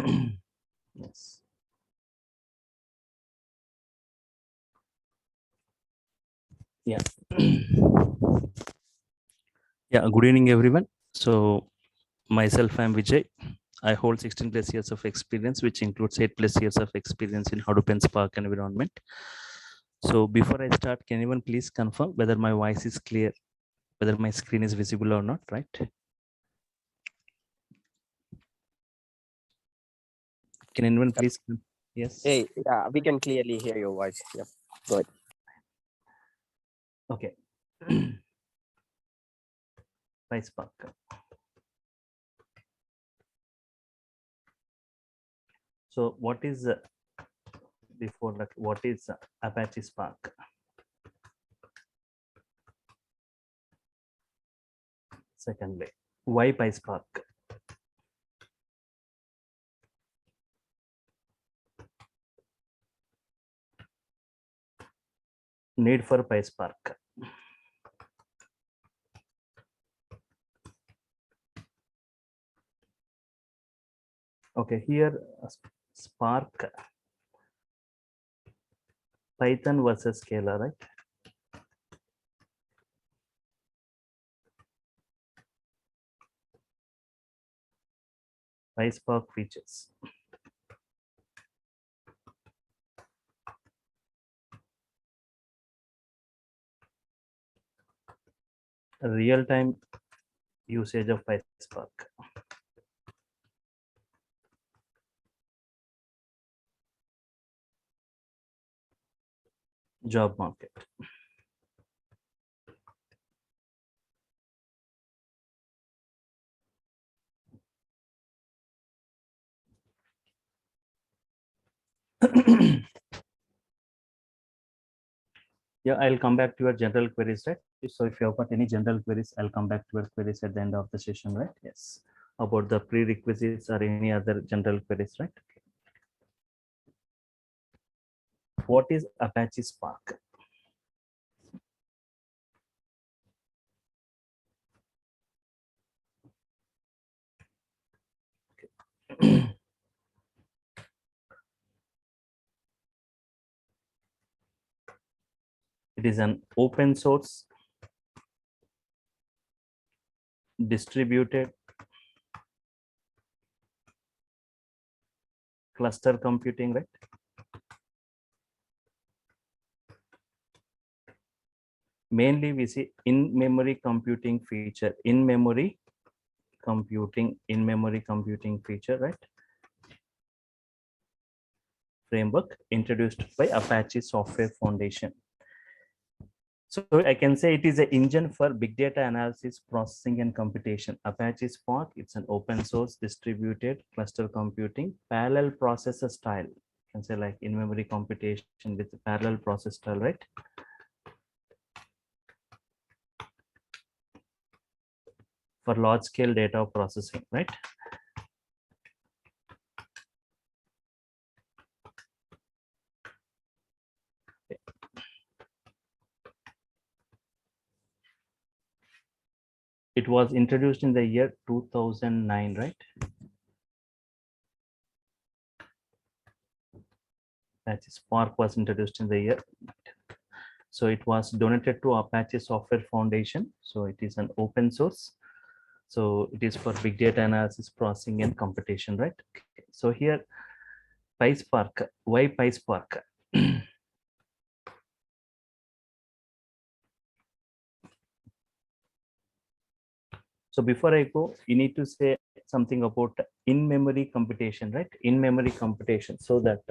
Yes. Yeah. Yeah. Good evening, everyone. So myself, I'm Vijay. I hold 16 plus years of experience, which includes 8 plus years of experience in Hadoop and Spark environment. So before I start, can anyone please confirm whether my voice is clear, whether my screen is visible or not, right? Can anyone please? Yes. Hey, yeah, we can clearly hear your voice. Yep. Go ahead. Okay. PySpark. So what is before that? What is Apache Spark? Secondly, why PySpark? Need for PySpark. Okay, here Spark, Python versus Scala, right? PySpark features. Real-time usage of PySpark. Job market. Yeah, I'll come back to your general queries, right? So if you have got any general queries, I'll come back to your queries at the end of the session, right? Yes. About the prerequisites or any other general queries, right? Okay. What is Apache Spark? Okay. It is an open source distributed cluster computing, right? Mainly we see in-memory computing feature, in-memory computing feature, right? Framework introduced by Apache Software Foundation. So I can say it is an engine for big data analysis, processing, and computation. Apache Spark, it's an open source distributed cluster computing parallel processor style. You can say like in-memory computation with parallel process style, right? For large scale data processing, right? It was introduced in the year 2009, right? Apache Spark was introduced in the year. So it was donated to Apache Software Foundation. So it is an open source. So it is for big data analysis, processing, and computation, right? Okay. So here, PySpark. Why PySpark? So before I go, you need to say something about in-memory computation, right? In-memory computation, so that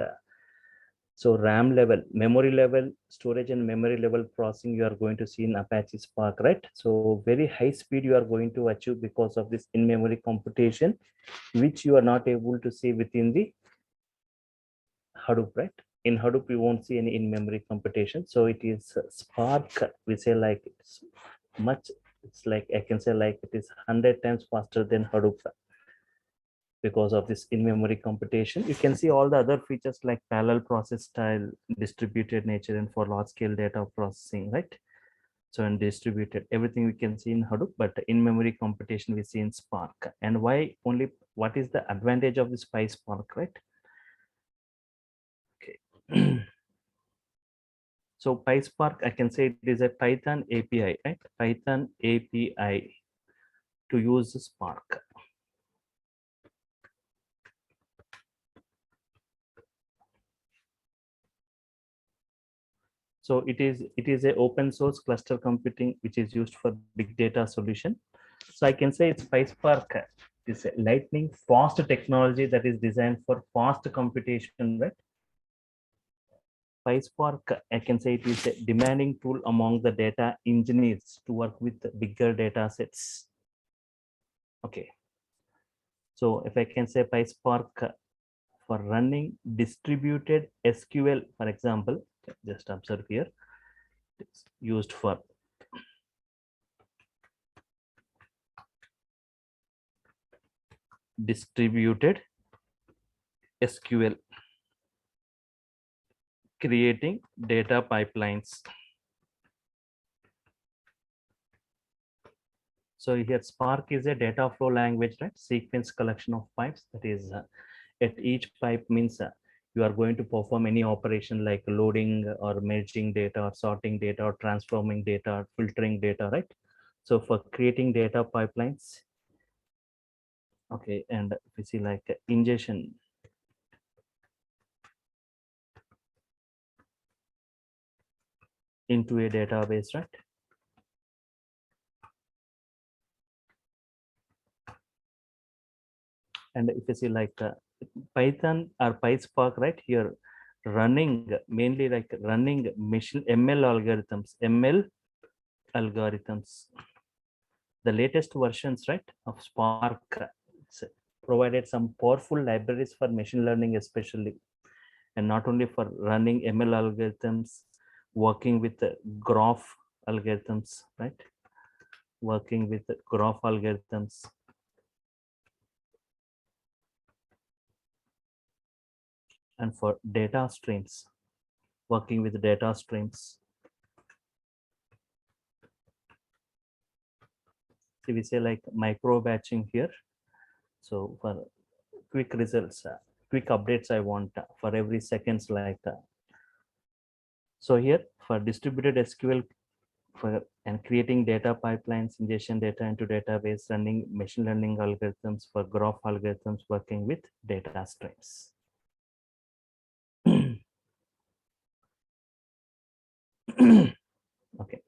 so RAM level, memory level, storage and memory level processing you are going to see in Apache Spark, right? So very high speed you are going to achieve because of this in-memory computation, which you are not able to see within the Hadoop, right? In Hadoop, you won't see any in-memory computation. So it is Spark, we say like it's much, it's like I can say like it is 100 times faster than Hadoop because of this in-memory computation. You can see all the other features like parallel process style, distributed nature, and for large scale data processing, right? So in distributed, everything we can see in Hadoop, but in-memory computation we see in Spark. And why only, what is the advantage of this PySpark, right? Okay. So PySpark, I can say it is a Python API, right? Python API to use Spark. So it is a open source cluster computing which is used for big data solution. So I can say it's PySpark is a lightning fast technology that is designed for fast computation, right? PySpark, I can say it is a demanding tool among the data engineers to work with bigger data sets. Okay. So if I can say PySpark for running distributed SQL, for example, just observe here, it's used for distributed SQL, creating data pipelines. So here Spark is a data flow language, right? Sequence collection of pipes. That is, at each pipe means you are going to perform any operation like loading or merging data or sorting data or transforming data or filtering data, right? So for creating data pipelines, okay, and we see like ingestion into a database, right? And if you see like Python or PySpark, right here, running mainly like running machine ML algorithms. The latest versions, right, of Spark provided some powerful libraries for machine learning, especially, and not only for running ML algorithms, working with graph algorithms, right? Working with graph algorithms. And for data streams, working with data streams. So we say like micro batching here. So for quick results, quick updates, I want for every seconds like so here for distributed SQL for and creating data pipelines, ingestion data into database, running machine learning algorithms for graph algorithms, working with data streams. Okay.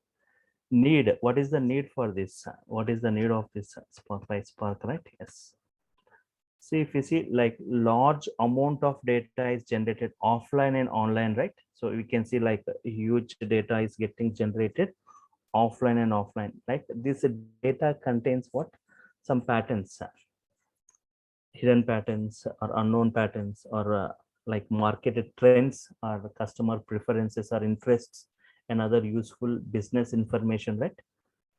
Need, what is the need for this? What is the need of this Spark PySpark, right? Yes. See, if you see like large amount of data is generated offline and online, right? So we can see like huge data is getting generated offline and offline. Like this data contains what? Some patterns, hidden patterns or unknown patterns, or like marketed trends or customer preferences or interests and other useful business information, right?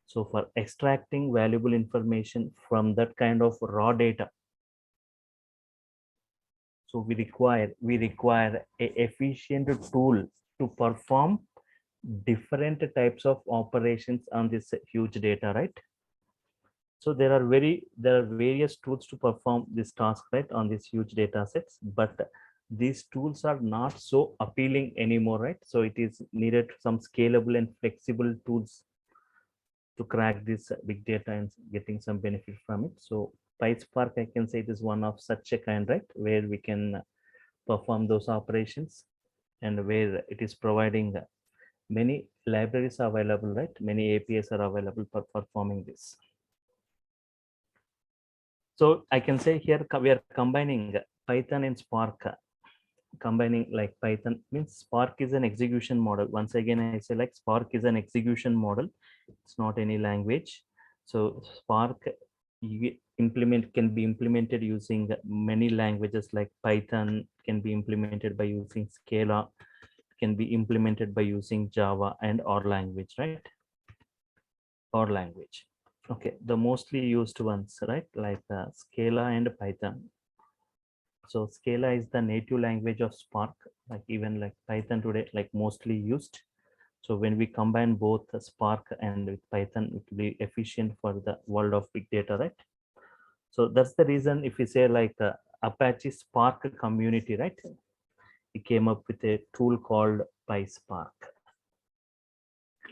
So for extracting valuable information from that kind of raw data, so we require a efficient tool to perform different types of operations on this huge data, right? So there are various tools to perform this task, right, on these huge data sets, but these tools are not so appealing anymore, right? So it is needed some scalable and flexible tools to crack this big data and getting some benefit from it. So PySpark, I can say it is one of such a kind, right, where we can perform those operations and where it is providing many libraries are available, right? Many APIs are available for performing this. So I can say here we are combining Python and Spark. Combining like Python means Spark is an execution model. Once again, I say like Spark is an execution model. It's not any language. So Spark can be implemented using many languages like Python, can be implemented by using Scala, can be implemented by using Java and or language, right? Or language. Okay, the mostly used ones, right? Like Scala and Python. So Scala is the native language of Spark, like even like Python today, like mostly used. So when we combine both Spark and with Python, it will be efficient for the world of big data, right? So that's the reason if we say like Apache Spark community, right? We came up with a tool called PySpark.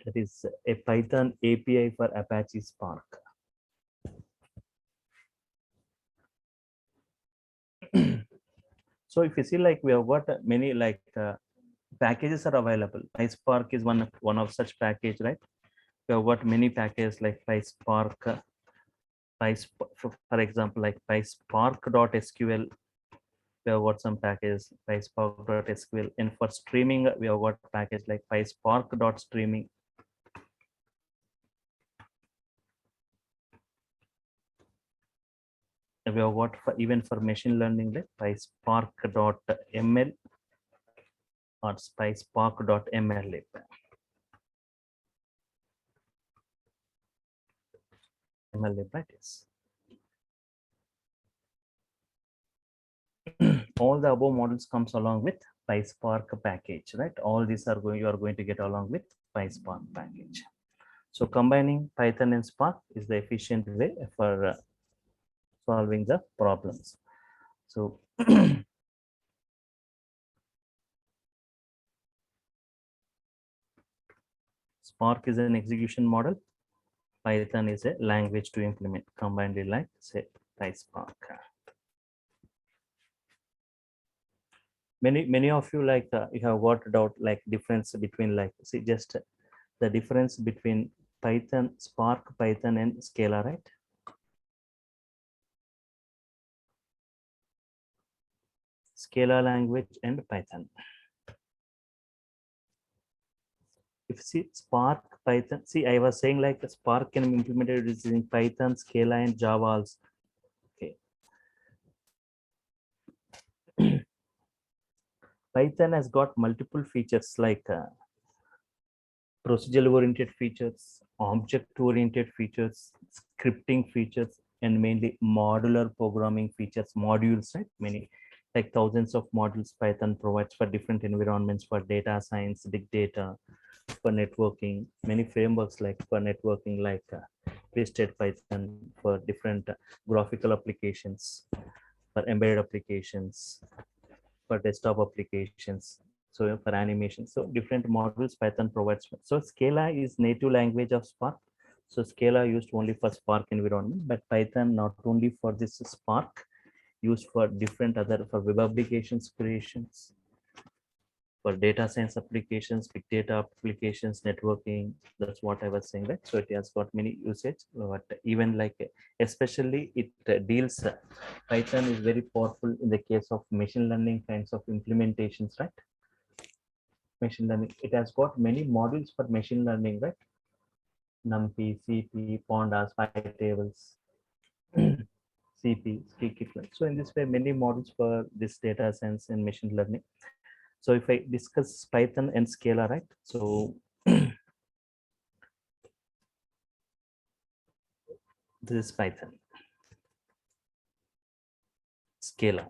That is a Python API for Apache Spark. So if you see like we have got many like packages are available. PySpark is one of such package, right? We have got many packages like PySpark, for example, like PySpark.sql. We have got some packages PySpark.sql, and for streaming we have got package like PySpark.streaming. We have got for even for machine learning like PySpark.ml or PySpark.ml. ML, right? Yes. All the above models comes along with PySpark package, right? All these are going, you are going to get along with PySpark package. So combining Python and Spark is the efficient way for solving the problems. So Spark is an execution model. Python is a language to implement. Combined with like say PySpark. Many of you like you have worked out like difference between like see just the difference between Python, Spark, Python, and Scala, right? Scala language and Python. If see Spark, Python, see I was saying like Spark can be implemented using Python, Scala, and Java also. Okay. Python has got multiple features like procedural oriented features, object oriented features, scripting features, and mainly modular programming features, modules, right? Many like thousands of modules Python provides for different environments for data science, big data, for networking, many frameworks like for networking like Twisted Python for different graphical applications, for embedded applications, for desktop applications, so for animation. So different models Python provides. So Scala is native language of Spark. So Scala used only for Spark environment, but Python not only for this Spark, used for different other for web applications creations, for data science applications, big data applications, networking. That's what I was saying, right? So it has got many usage, but even like especially it deals Python is very powerful in the case of machine learning kinds of implementations, right? Machine learning, it has got many modules for machine learning, right? NumPy, CP, Pandas, tables, CP, skikit. So in this way, many models for this data science and machine learning. So if I discuss Python and Scala, right? So this is Python, Scala.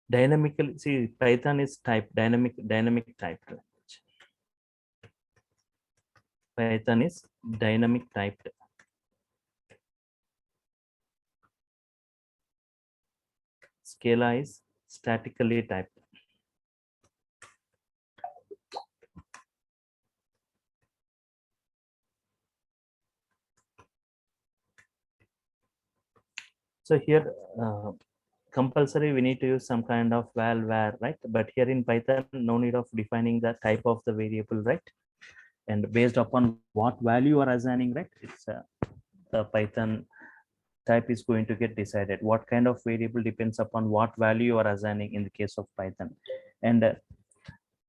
Dynamically, see Python is type dynamic typed language. Python is dynamic typed. Scala is statically typed. So here compulsory we need to use some kind of val var, right? But here in Python, no need of defining the type of the variable, right? And based upon what value you are assigning, right? It's the Python type is going to get decided. What kind of variable depends upon what value you are assigning in the case of Python. And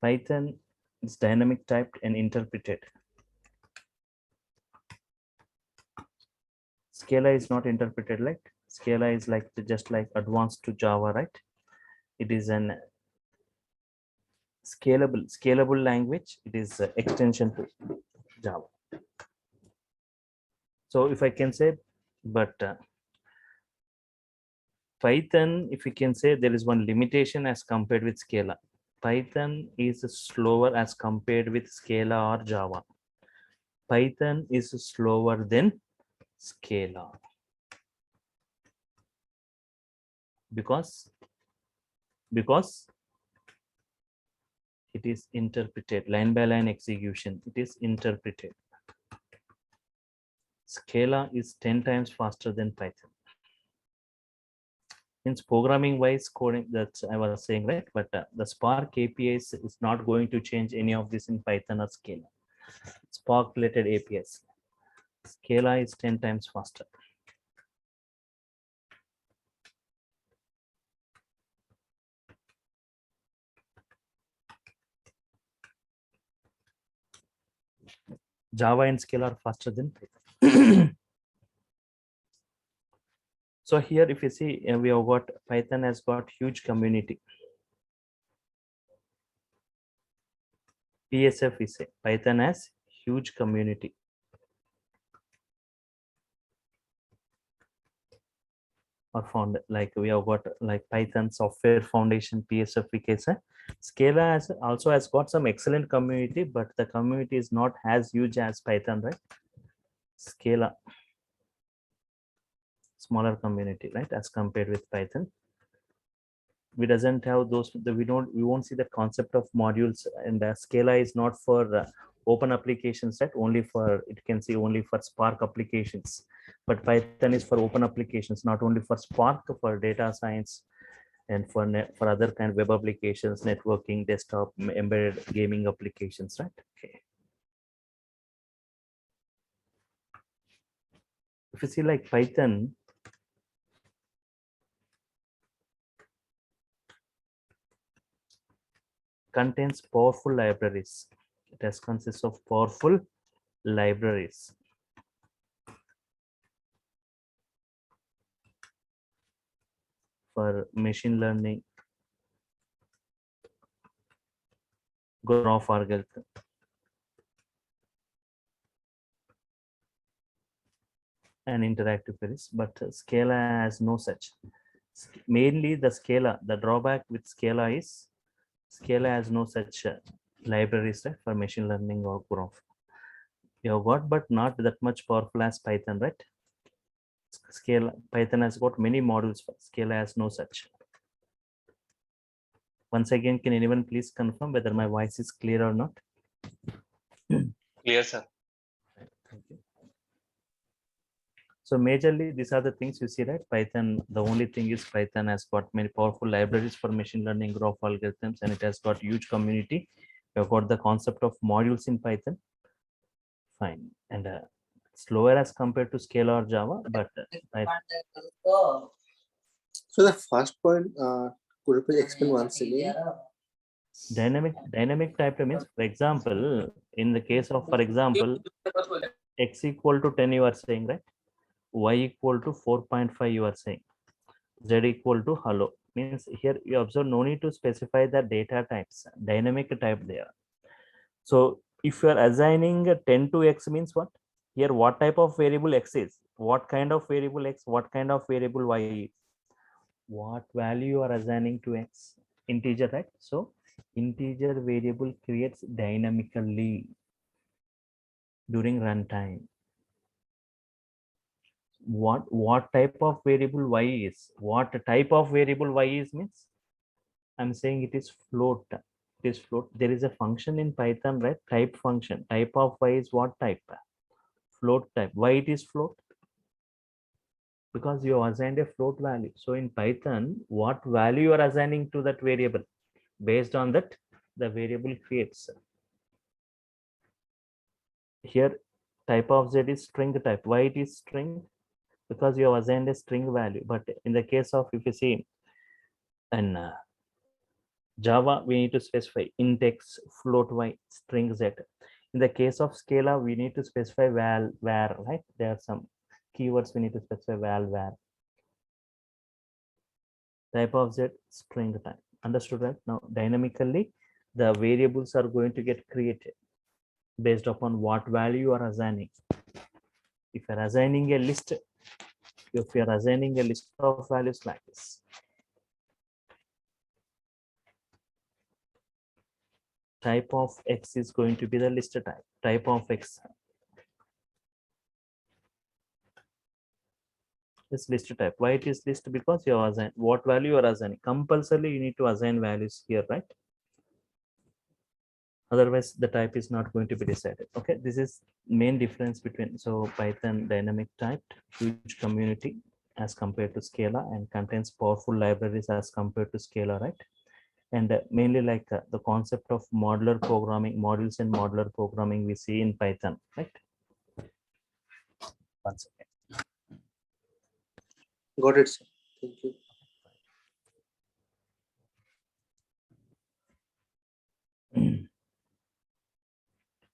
Python is dynamic typed and interpreted. Scala is not interpreted like Scala is like just like advanced to Java, right? It is an scalable language. It is extension to Java. So if I can say, but Python, if we can say, there is one limitation as compared with Scala. Python is slower as compared with Scala or Java. Python is slower than Scala because it is interpreted line by line execution. It is interpreted. Scala is 10 times faster than Python. Means programming wise coding, that's I was saying, right? But the Spark APIs is not going to change any of this in Python or Scala. Spark related APIs. Scala is 10 times faster. Java and Scala are faster than Python. So here, if you see, we have got Python has got huge community. PSF is a Python has huge community. Or found like we have got like Python Software Foundation PSF case. Scala also has got some excellent community, but the community is not as huge as Python, right? Scala smaller community, right, as compared with Python. We doesn't have those, we won't see the concept of modules, and Scala is not for open applications, right? Only for, it can see only for Spark applications, but Python is for open applications, not only for Spark, for data science and for other kind of web applications, networking, desktop, embedded gaming applications, right? Okay. If you see like Python, contains powerful libraries. It has consists of powerful libraries. For machine learning, graph algorithm, and interactive queries, but Scala has no such. Mainly the Scala, the drawback with Scala is Scala has no such libraries, right, for machine learning or graph. You have got, but not that much powerful as Python, right? Scala, Python has got many modules, Scala has no such. Once again, can anyone please confirm whether my voice is clear or not? Clear, sir. Thank you. So majorly, these are the things you see, right? Python, the only thing is Python has got many powerful libraries for machine learning, graph algorithms, and it has got huge community. You've got the concept of modules in Python. Fine. And slower as compared to Scala or Java, but So the first point, could you please explain once again? dynamic type means, for example, in the case of, for example, x equal to 10, you are saying, right? Y equal to 4.5, you are saying. Z equal to hello. Means here you observe no need to specify the data types, dynamic type there. So if you are assigning 10 to x means what? Here what type of variable x is? What kind of variable x? What kind of variable y is? What value you are assigning to x? Integer, right? So integer variable creates dynamically during runtime. What type of variable y is? What type of variable y is means? I'm saying it is float. It is float. There is a function in Python, right? Type function. Type of y is what type? Float type. Why it is float? Because you have assigned a float value. So in Python, what value you are assigning to that variable? Based on that, the variable creates. Here, type of Z is string type. Why it is string? Because you have assigned a string value. But in the case of, if you see, in Java, we need to specify int x, float y, string z. In the case of Scala, we need to specify val, var, right? There are some keywords we need to specify val, var. Type of z, string type. Understood, right? Now, dynamically, the variables are going to get created based upon what value you are assigning. If you are assigning a list, if you're assigning a list of values like this. Type of X is going to be the list type. Type of X is list type. Why it is list? Because you assign what value you are assigning. Compulsorily, you need to assign values here, right? Otherwise, the type is not going to be decided. Okay, this is main difference between Python dynamic typed, huge community as compared to Scala, and contains powerful libraries as compared to Scala, right? And mainly like the concept of modular programming, modules and modular programming we see in Python, right? Once Got it, sir. Thank you. again.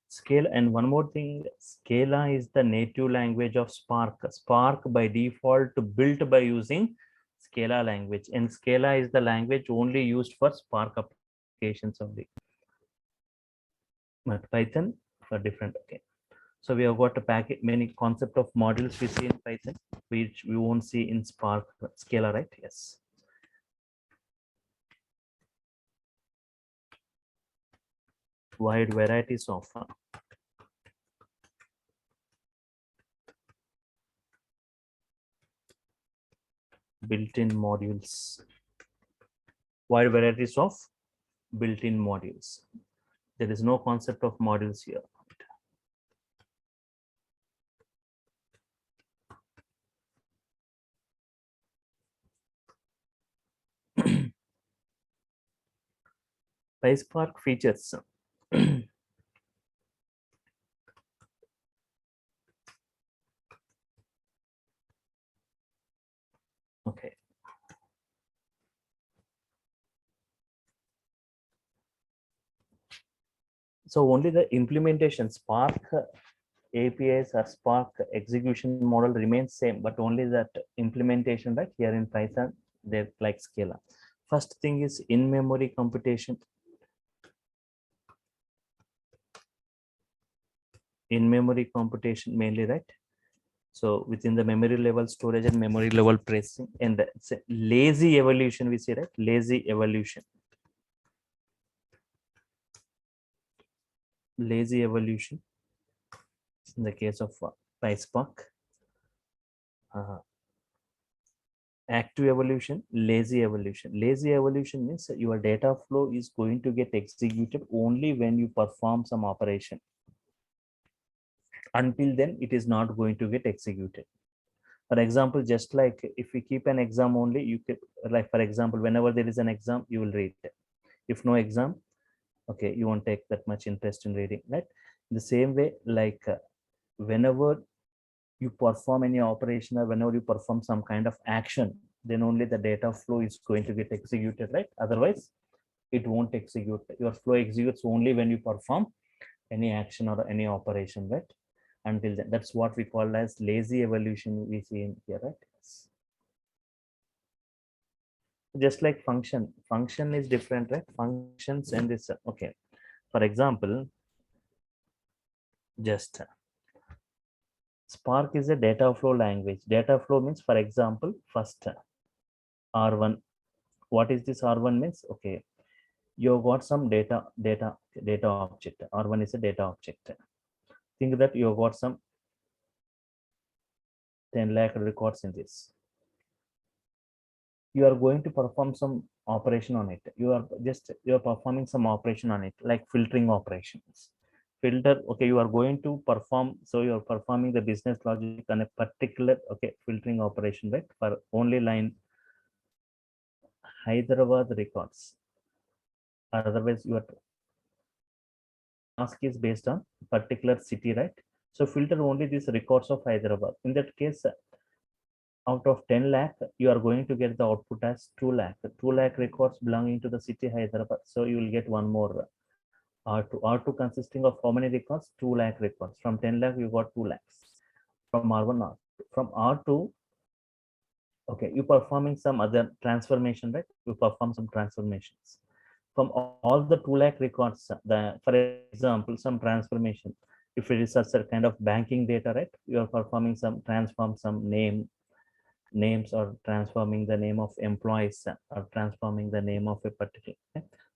Scala, and one more thing, Scala is the native language of Spark. Spark by default built by using Scala language, and Scala is the language only used for Spark applications only. But Python are different. Okay, so we have got a packet, many concept of modules we see in Python, which we won't see in Spark Scala, right? Yes. Wide varieties of built-in modules. Wide varieties of built-in modules. There is no concept of modules here. PySpark features. Okay. So only the implementation Spark APIs or Spark execution model remains same, but only that implementation, right? Here in Python, they're like Scala. First thing is in-memory computation. In-memory computation mainly, right? So within the memory level storage and memory level tracing, and it's a lazy evolution we say, right? Lazy evolution. Lazy evolution in the case of PySpark. Active evolution, lazy evolution. Lazy evolution means your data flow is going to get executed only when you perform some operation. Until then, it is not going to get executed. For example, just like if we keep an exam only, you could, like for example, whenever there is an exam, you will read it. If no exam, okay, you won't take that much interest in reading, right? The same way, like whenever you perform any operation or whenever you perform some kind of action, then only the data flow is going to get executed, right? Otherwise, it won't execute. Your flow executes only when you perform any action or any operation, right? Until then, that's what we call as lazy evolution we see in here, right? Just like function is different, right? Functions and this, okay. For example, just Spark is a data flow language. Data flow means, for example, first R1. What is this R1 means? Okay, you got some data object. R1 is a data object. Think that you got some 10 lakh records in this. You are going to perform some operation on it. You are performing some operation on it, like filtering operations. Filter, okay, you are going to perform, so you are performing the business logic on a particular, okay, filtering operation, right? For only line Hyderabad records. Otherwise, your task is based on particular city, right? So filter only these records of Hyderabad. In that case, out of 10 lakh, you are going to get the output as 2 lakh. 2 lakh records belonging to the city Hyderabad. So you will get one more R2. R2 consisting of how many records? 2 lakh records. From 10 lakh, you got 2 lakhs. From R1, R2. From R2, okay, you performing some other transformation, right? You perform some transformations. From all the 2 lakh records, for example, some transformation. If it is such a kind of banking data, right? You are performing some transform, some name, names or transforming the name of employees or transforming the name of a particular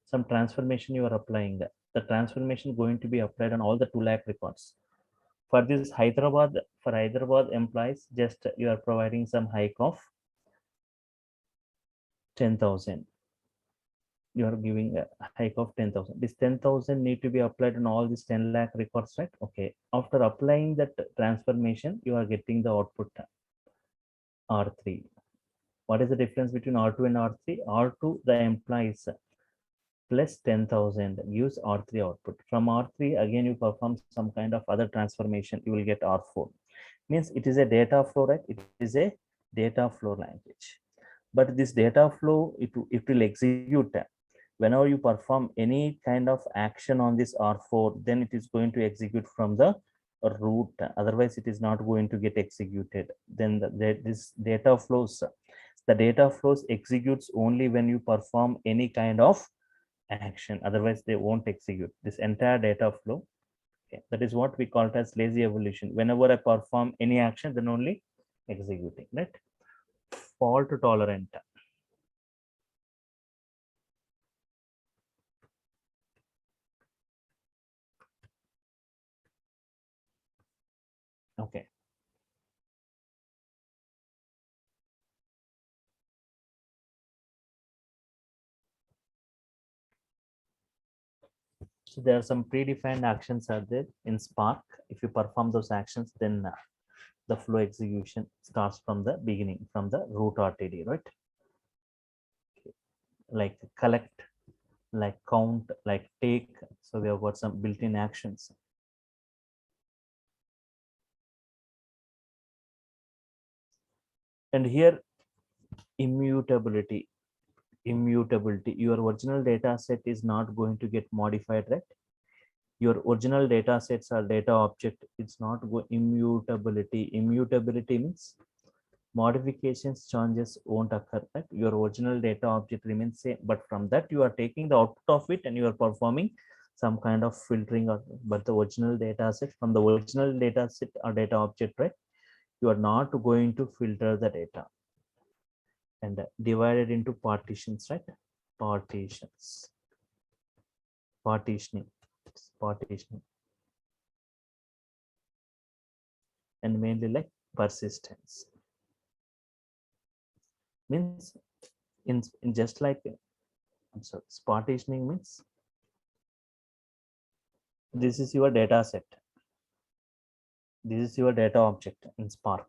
some transformation you are applying. The transformation going to be applied on all the 2 lakh records. For this Hyderabad, for Hyderabad employees, just you are providing some hike of 10,000. You are giving a hike of 10,000. This 10,000 need to be applied on all these 10 lakh records, right? Okay. After applying that transformation, you are getting the output R3. What is the difference between R2 and R3? R2, the employees plus 10,000 gives R3 output. From R3, again, you perform some kind of other transformation, you will get R4. Means it is a data flow, right? It is a data flow language. But this data flow, it will execute whenever you perform any kind of action on this R4, then it is going to execute from the root. Otherwise, it is not going to get executed. Then this data flows. The data flows executes only when you perform any kind of action. Otherwise, they won't execute this entire data flow. Okay. That is what we call it as lazy evolution. Whenever I perform any action, then only executing, right? Fault tolerant. Okay. So there are some predefined actions are there in Spark. If you perform those actions, then the flow execution starts from the beginning, from the root RTD, right? Okay. Like collect, like count, like take. So we have got some built-in actions. And here immutability, your original data set is not going to get modified, right? Your original data sets are data object, it's not go immutability means modifications, changes won't occur, right? Your original data object remains same, but from that you are taking the output of it and you are performing some kind of filtering, or but the original data set, from the original data set or data object, right? You are not going to filter the data and divided into partitions, right? Partitions, partitioning, partitioning, and mainly like persistence means in just like, I'm sorry, partitioning means this is your data set, this is your data object in Spark.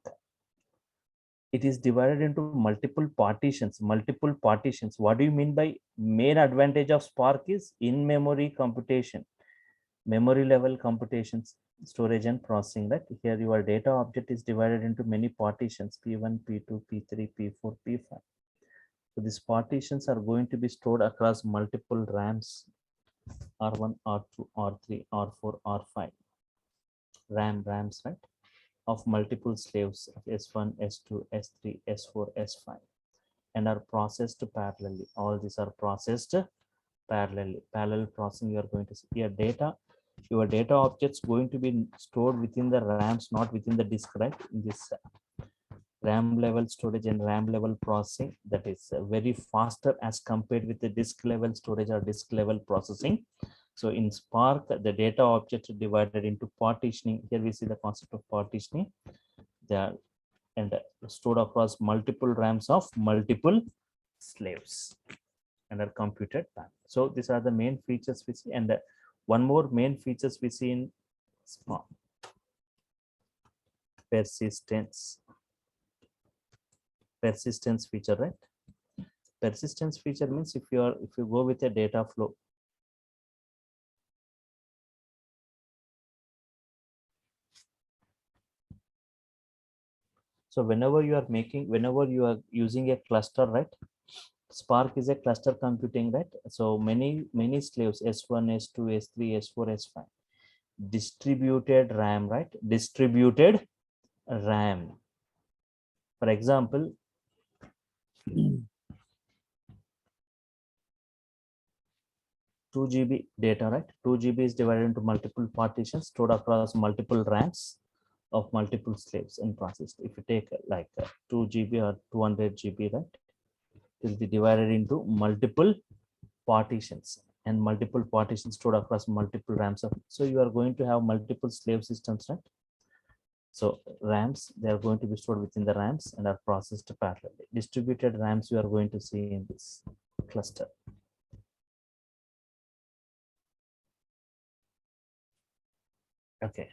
It is divided into multiple partitions. What do you mean by main advantage of Spark is in memory computation, memory level computations, storage and processing, right? Here your data object is divided into many partitions, P1, P2, P3, P4, P5. So these partitions are going to be stored across multiple RAMs, R1, R2, R3, R4, R5, RAMs, right? Of multiple slaves of S1, S2, S3, S4, S5, and are processed parallelly. All these are processed parallelly. Parallel processing, you are going to see your data objects going to be stored within the RAMs, not within the disk, right? In this RAM level storage and RAM level processing, that is very faster as compared with the disk level storage or disk level processing. So in Spark, the data objects are divided into partitioning. Here we see the concept of partitioning. They are and stored across multiple RAMs of multiple slaves and are computed back. So these are the main features we see. And one more main features we see in Spark: persistence feature, right? Persistence feature means if you go with a data flow, so whenever you are using a cluster, right? Spark is a cluster computing, right? So many slaves, S1, S2, S3, S4, S5, distributed RAM, right? Distributed RAM. For example, 2 GB data, right? 2 GB is divided into multiple partitions stored across multiple RAMs. of multiple slaves in process. If you take like 2 GB or 200 GB, right, it will be divided into multiple partitions, and multiple partitions stored across multiple RAMs of. So you are going to have multiple slave systems, right? So RAMs, they are going to be stored within the RAMs and are processed parallelly. Distributed RAMs you are going to see in this cluster. Okay.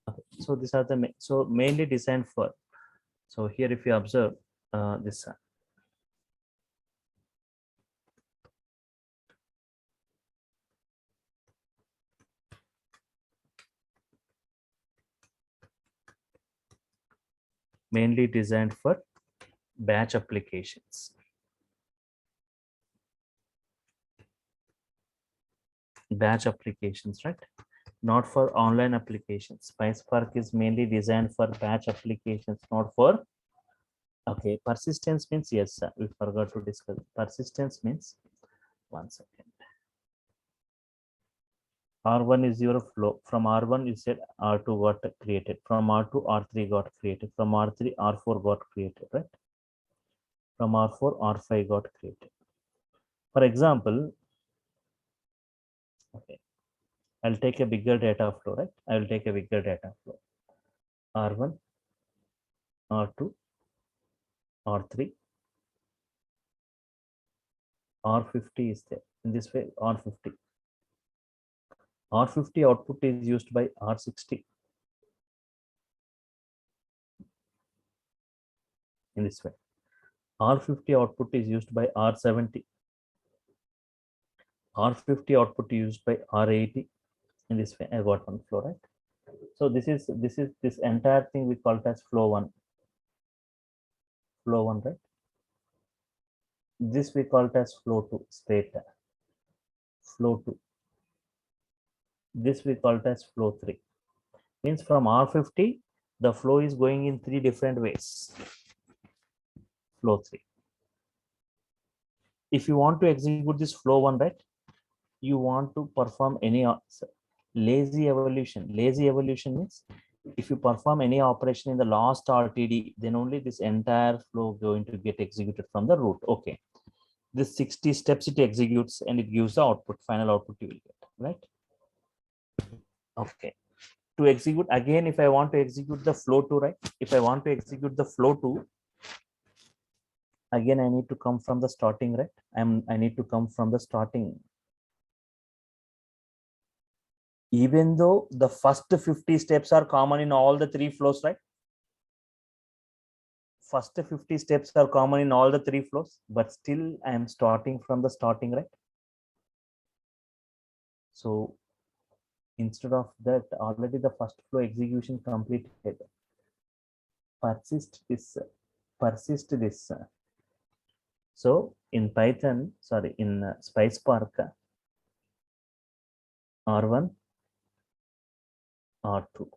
Okay. So these are the so mainly designed for. So here, if you observe this. Mainly designed for batch applications. Batch applications, right? Not for online applications. PySpark is mainly designed for batch applications, not for. Okay, persistence means, yes, sir, we forgot to discuss. Persistence means, one second. R1 is your flow. From R1, you said R2 got created. From R2, R3 got created. From R3, R4 got created, right? From R4, R5 got created. For example, okay, I'll take a bigger data flow, right? I will take a bigger data flow. R1, R2, R3, R50 is there. In this way, R50. R50 output is used by R60. In this way. R50 output is used by R70. R50 output used by R80. In this way, I got one flow, right? So this entire thing we call it as flow one. Flow one, right? This we call it as flow two, straight. Flow two. This we call it as flow three. Means from R50, the flow is going in three different ways. Flow three. If you want to execute this flow one, right, you want to perform any lazy evolution. Lazy evolution means if you perform any operation in the last RTD, then only this entire flow going to get executed from the root. Okay, this 60 steps it executes and it gives the output, final output you will get, right? Okay, to execute again, if I want to execute the flow two, right, if I want to execute the flow two, again I need to come from the starting, right? I need to come from the starting. Even though the first 50 steps are common in all the three flows, right? First 50 steps are common in all the three flows, but still I am starting from the starting, right? So instead of that, already the first flow execution completed. Persist this. So in Python, sorry, in PySpark, R1, R2,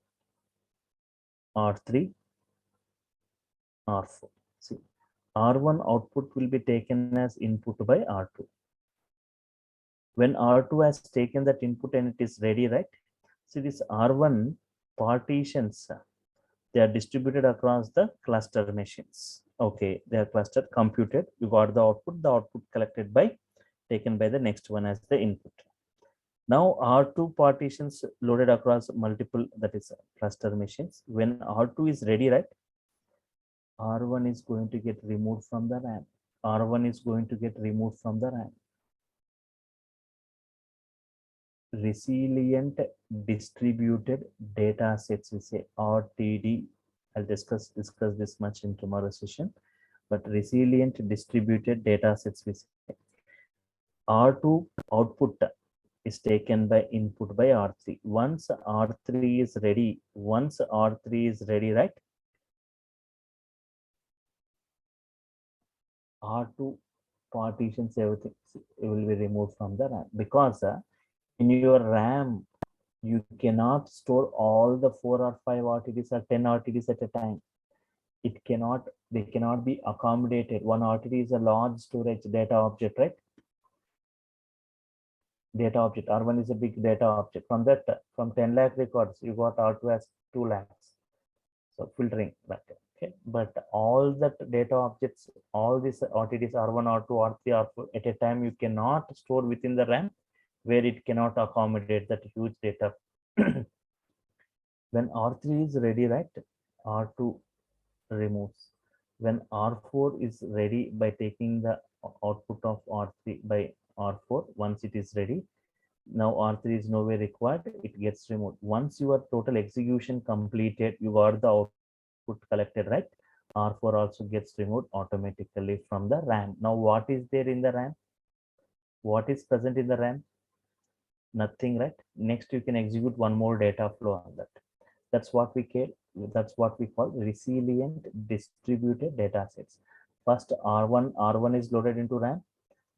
R3, R4. See, R1 output will be taken as input by R2. When R2 has taken that input and it is ready, right? See, this R1 partitions, they are distributed across the cluster machines. Okay, they are clustered, computed. You got the output collected by, taken by the next one as the input. Now R2 partitions loaded across multiple, that is cluster machines. When R2 is ready, right, R1 is going to get removed from the RAM. R1 is going to get removed from the RAM. Resilient distributed data sets, we say RTD. I'll discuss this much in tomorrow's session. But resilient distributed data sets, we say R2 output is taken by input by R3. Once R3 is ready, right, R2 partitions, everything will be removed from the RAM, because in your RAM you cannot store all the 4 or 5 RTDs or 10 RTDs at a time. They cannot be accommodated. One RTD is a large storage data object, right? data object. R1 is a big data object. From that, from 10 lakh records, you got R2 as 2 lakhs. So filtering that. Okay, but all that data objects, all these RTDs R1, R2, R3, R4 at a time, you cannot store within the RAM where it cannot accommodate that huge data. When R3 is ready, right, R2 removes. When R4 is ready, by taking the output of R3 by R4, once it is ready, now R3 is nowhere required, it gets removed. Once your total execution completed, you got the output collected, right? R4 also gets removed automatically from the RAM. Now what is there in the RAM? What is present in the RAM? Nothing, right? Next you can execute one more data flow on that. That's what we call resilient distributed data sets. First R1 is loaded into RAM.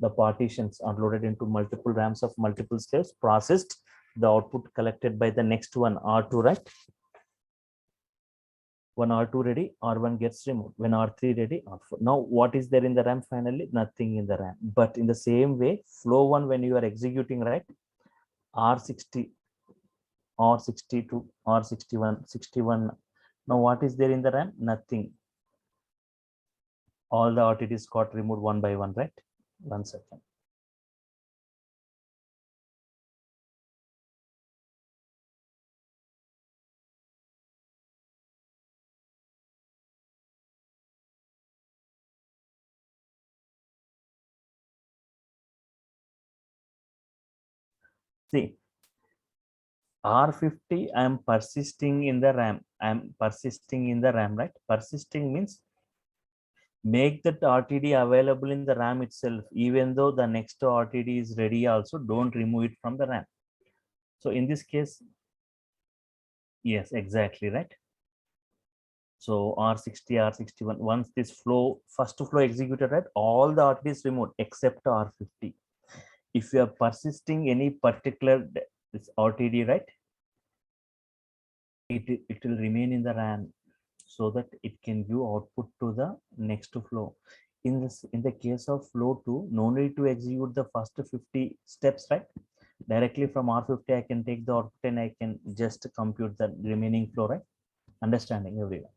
The partitions are loaded into multiple RAMs of multiple slaves, processed, the output collected by the next one, R2, right? When R2 ready, R1 gets removed. When R3 ready, R4. Now what is there in the RAM finally? Nothing in the RAM. But in the same way, flow 1, when you are executing, right, R60, R62, R61, 61. Now what is there in the RAM? Nothing. All the RTDs got removed one by one, right? 1 second. See, R50, I am persisting in the RAM. I am persisting in the RAM, right? Persisting means make that RTD available in the RAM itself, even though the next RTD is ready also, don't remove it from the RAM. So in this case, yes, exactly, right? So R60, R61, once this flow, first flow executed, right, all the RTDs removed except R50. If you are persisting any particular this RTD, right, it will remain in the RAM so that it can give output to the next flow. In the case of flow 2, no need to execute the first 50 steps, right? Directly from R50, I can take the output and I can just compute the remaining flow, right? Understanding everyone.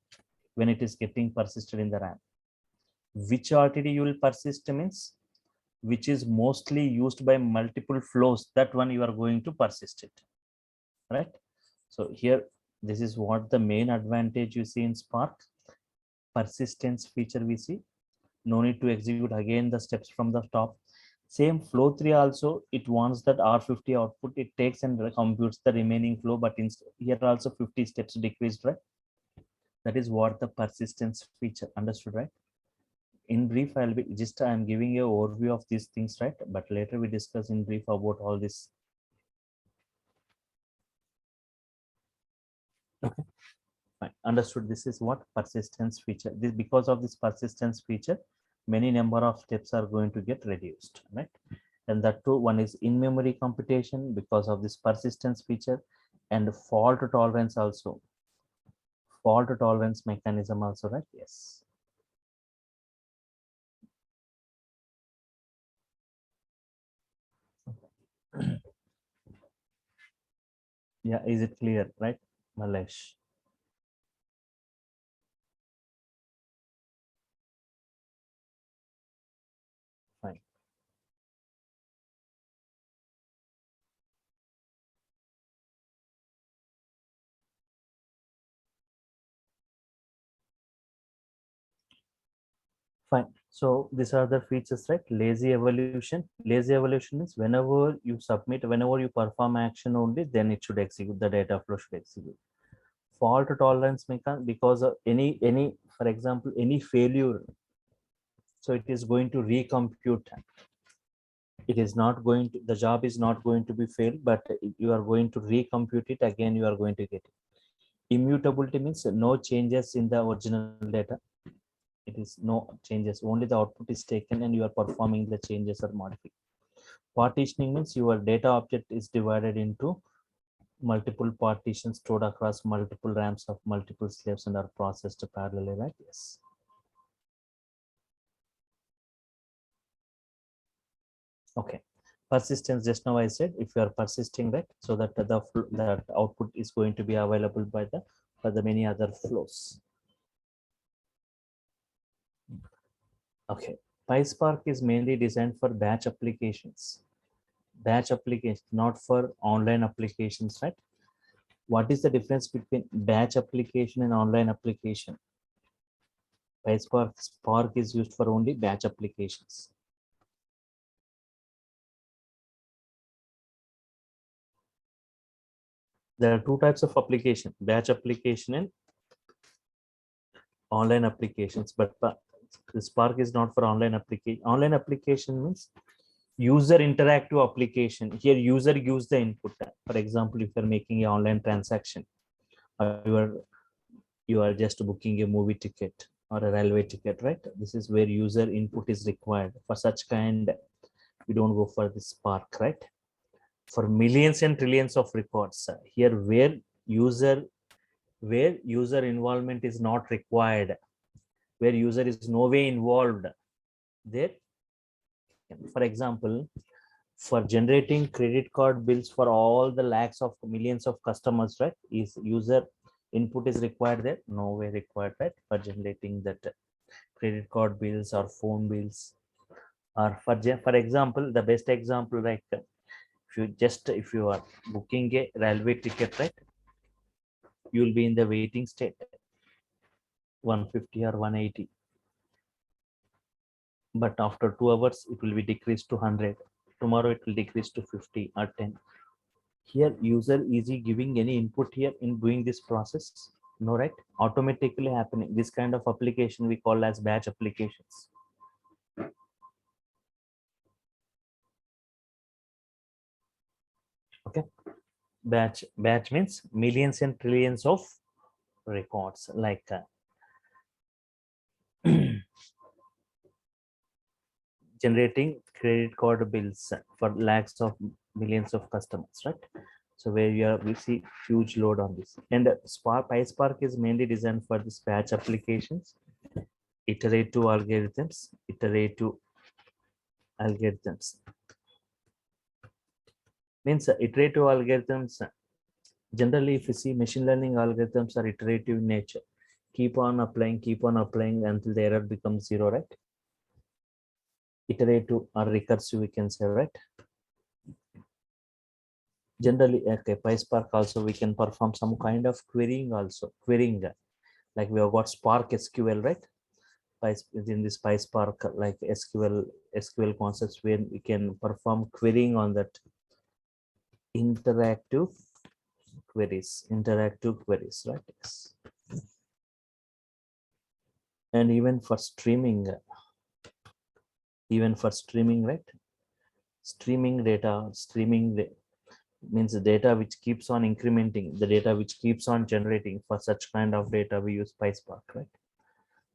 When it is getting persisted in the RAM. Which RTD you will persist means which is mostly used by multiple flows, that one you are going to persist it, right? So here, this is what the main advantage you see in Spark. Persistence feature we see. No need to execute again the steps from the top. Same flow 3 also, it wants that R50 output, it takes and computes the remaining flow, but in here also 50 steps decreased, right? That is what the persistence feature, understood, right? In brief, I'll be just, I'm giving a overview of these things, right? But later we discuss in brief about all this. Okay, fine, understood. This is what persistence feature. This, because of this persistence feature, many number of steps are going to get reduced, right? And that too, one is in-memory computation because of this persistence feature, and fault tolerance also. Fault tolerance mechanism also, right? Yes. Yeah, is it clear, right, Malesh? Fine. Fine. So these are the features, right? Lazy evolution. Lazy evolution means whenever you submit, whenever you perform action only, then it should execute, the data flow should execute. Fault tolerance mechanism, because of any, for example, any failure, so it is going to recompute. It is not going to, the job is not going to be failed, but you are going to recompute it again, you are going to get it. Immutability means no changes in the original data. It is no changes, only the output is taken and you are performing the changes or modification. Partitioning means your data object is divided into multiple partitions stored across multiple RAMs of multiple slaves and are processed parallelly, right? Yes. Okay. Persistence, just now I said, if you are persisting, right, so that that output is going to be available by the for the many other flows. Okay, PySpark is mainly designed for batch applications. Batch applications, not for online applications, right? What is the difference between batch application and online application? PySpark is used for only batch applications. There are two types of application: batch application and online applications. But the Spark is not for online application. Online application means user interactive application. Here user gives the input. For example, if you're making an online transaction, or you are just booking a movie ticket or a railway ticket, right? This is where user input is required. For such kind, we don't go for the Spark, right? For millions and trillions of records, here where user involvement is not required, where user is no way involved, there, for example, for generating credit card bills for all the lakhs of millions of customers, right, is user input is required there? No way required, right, for generating that credit card bills or phone bills. Or for example, the best example, like if you are booking a railway ticket, right, you will be in the waiting state 150 or 180, but after 2 hours it will be decreased to 100. Tomorrow it will decrease to 50 or 10. Here user is he giving any input here in doing this process? No, right? Automatically happening. This kind of application we call as batch applications. Okay, batch means millions and trillions of records, like generating credit card bills for lakhs of millions of customers, right? So where we see huge load on this. And PySpark is mainly designed for this batch applications, iterative algorithms. Means iterative algorithms. Generally, if you see, machine learning algorithms are iterative in nature. Keep on applying until the error becomes zero, right? Iterative or recursive, we can say, right? Generally, okay, PySpark also we can perform some kind of querying also. Like we have got Spark SQL, right? Within this PySpark, like SQL concepts, where we can perform querying on that interactive queries, right? Yes. And even for streaming, right? Streaming means the data which keeps on incrementing, the data which keeps on generating. For such kind of data, we use PySpark, right?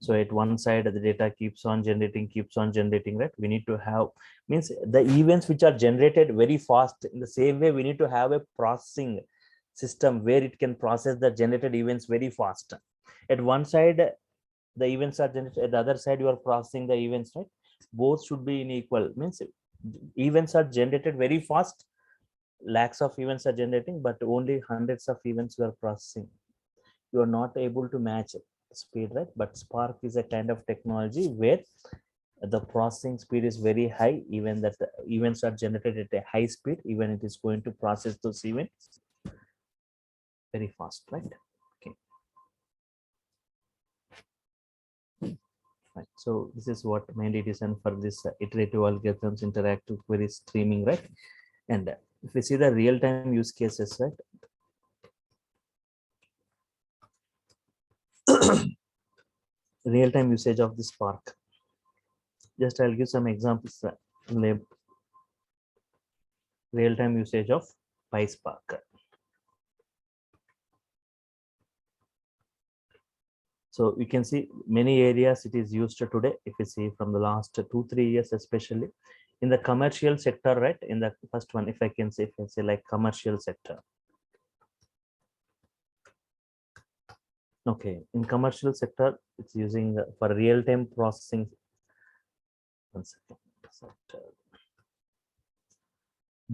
So at one side, the data keeps on generating, right? We need to have, means the events which are generated very fast. In the same way, we need to have a processing system where it can process the generated events very fast. At one side, the events are generated, at the other side, you are processing the events, right? Both should be in equal, means events are generated very fast, lakhs of events are generating, but only hundreds of events you are processing. You are not able to match speed, right? But Spark is a kind of technology where the processing speed is very high, even that the events are generated at a high speed, even it is going to process those events very fast, right? Okay. Right. So this is what mainly designed for this iterative algorithms, interactive query streaming, right? And if we see the real-time use cases, right? Real-time usage of the Spark. Just I'll give some examples. Real-time usage of PySpark. So you can see many areas it is used today. If you see from the last 2-3 years, especially in the commercial sector, right? In the first one, if I can say like commercial sector. Okay, in commercial sector, it's using for real-time processing. 1 second.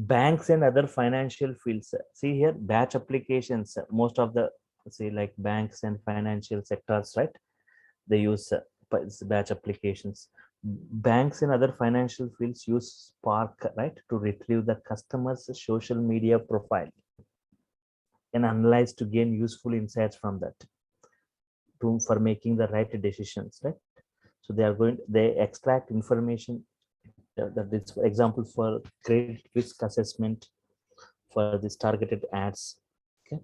Banks and other financial fields. See here, batch applications. Most of the, see, like banks and financial sectors, right? They use batch applications. Banks and other financial fields use Spark, right, to retrieve the customer's social media profile and analyze to gain useful insights from that for making the right decisions, right? So they extract information that is, for example, for credit risk assessment, for this targeted ads. Okay,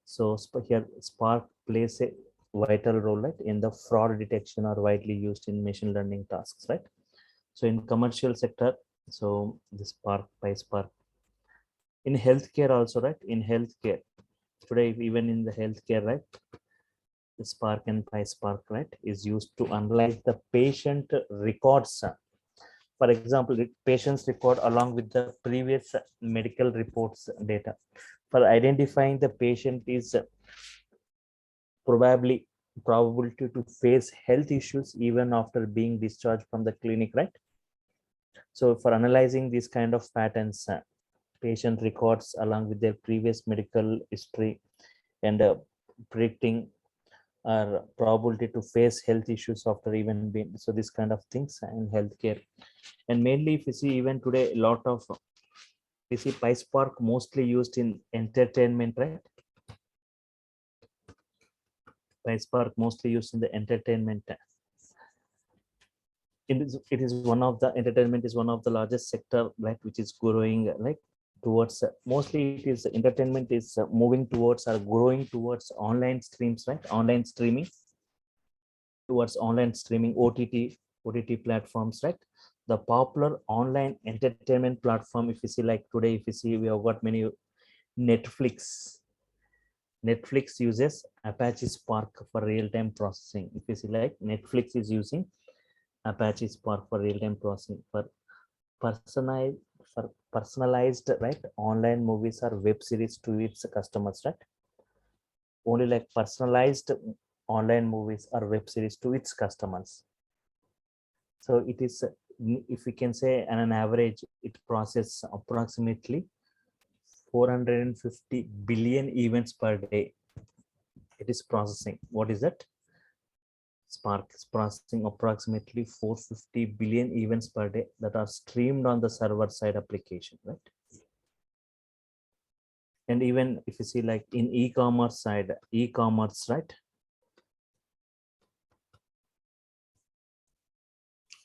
so here Spark plays a vital role, right, in the fraud detection, are widely used in machine learning tasks, right? So in commercial sector, so the Spark, PySpark. In healthcare also, right? In healthcare today, even in the healthcare, right, the Spark and PySpark, right, is used to analyze the patient records. For example, patient's record along with the previous medical reports data for identifying the patient is probability to face health issues even after being discharged from the clinic, right? So for analyzing these kind of patterns, patient records along with their previous medical history and predicting or probability to face health issues after even being, so this kind of things in healthcare. And mainly if you see even today, a lot of, you see PySpark mostly used in entertainment, right? PySpark mostly used in the entertainment. It is one of the, entertainment is one of the largest sector, right, which is growing, like towards mostly it is entertainment is moving towards or growing towards online streams, right? Online streaming, towards online streaming, OTT platforms, right? The popular online entertainment platform, if you see like today, if you see, we have got many. Netflix uses Apache Spark for real-time processing. If you see like Netflix is using Apache Spark for real-time processing for personalized personalized, right, online movies or web series to its customers, right? Only like personalized online movies or web series to its customers. So it is, if we can say, on an average, it processes approximately 450 billion events per day. It is processing. What is that? Spark is processing approximately 450 billion events per day that are streamed on the server side application, right? And even if you see like in e-commerce side, e-commerce, right?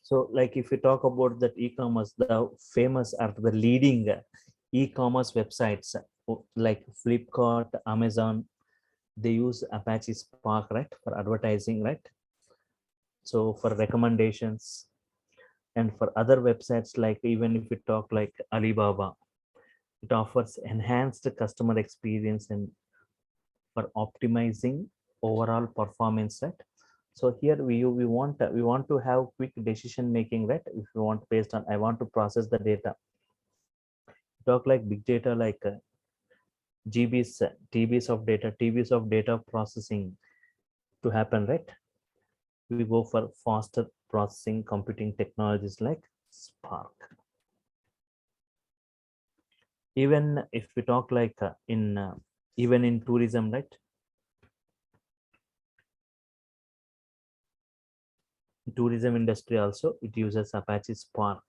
So like if you talk about that e-commerce, the famous are the leading e-commerce websites like Flipkart, Amazon, they use Apache Spark, right, for advertising, right? So for recommendations, and for other websites, like even if we talk like Alibaba, it offers enhanced customer experience and for optimizing overall performance, right? So here we want to have quick decision making, right? If you want, based on, I want to process the data, talk like big data, like GBs, TBs of data processing to happen, right? We go for faster processing computing technologies like Spark. Even if we talk like even in tourism, right? Tourism industry also, it uses Apache Spark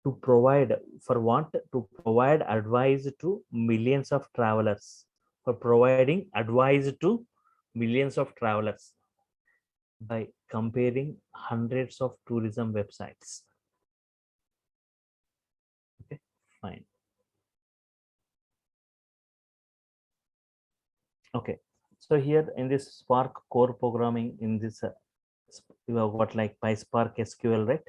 to provide, for what? To provide advice to millions of travelers, for providing advice to millions of travelers by comparing hundreds of tourism websites. Okay, fine. Okay, so here in this Spark core programming, in this we have got like PySpark SQL, right?